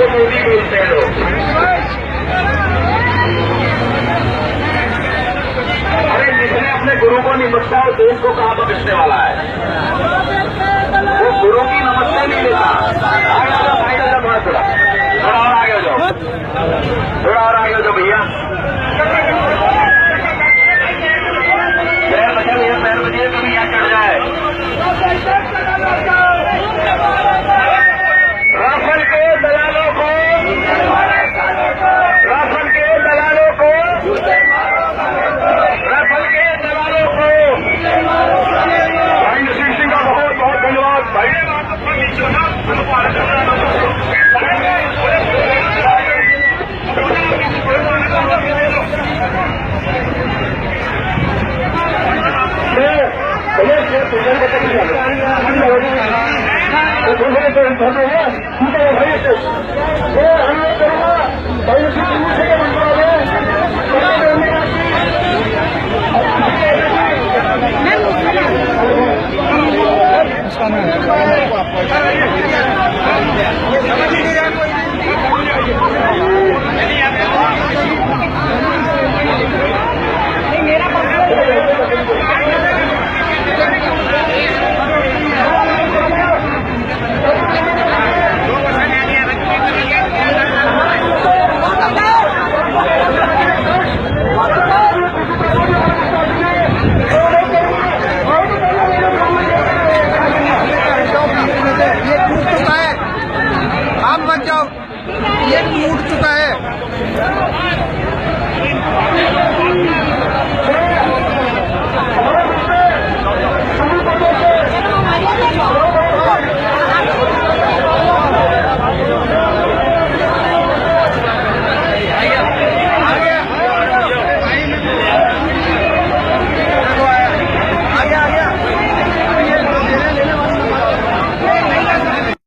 मोदी बोलते हैं लोग। अरे जिसने अपने गुरु को नहीं बख्शा वो देश को कहाँ बख्शने वाला है? वो गुरु की नमस्ते नहीं लेता। थोड़ा और आगे हो जाओ, थोड़ा और आगे हो जाओ भैया। पैर बचिए तो भैया चढ़ जाए। राफेल के दलालों को, राफेल के दलालों को, राफेल के दलालों को भाई नसीब सिंह का बहुत बहुत धन्यवाद भाई। ये टूट चुका है।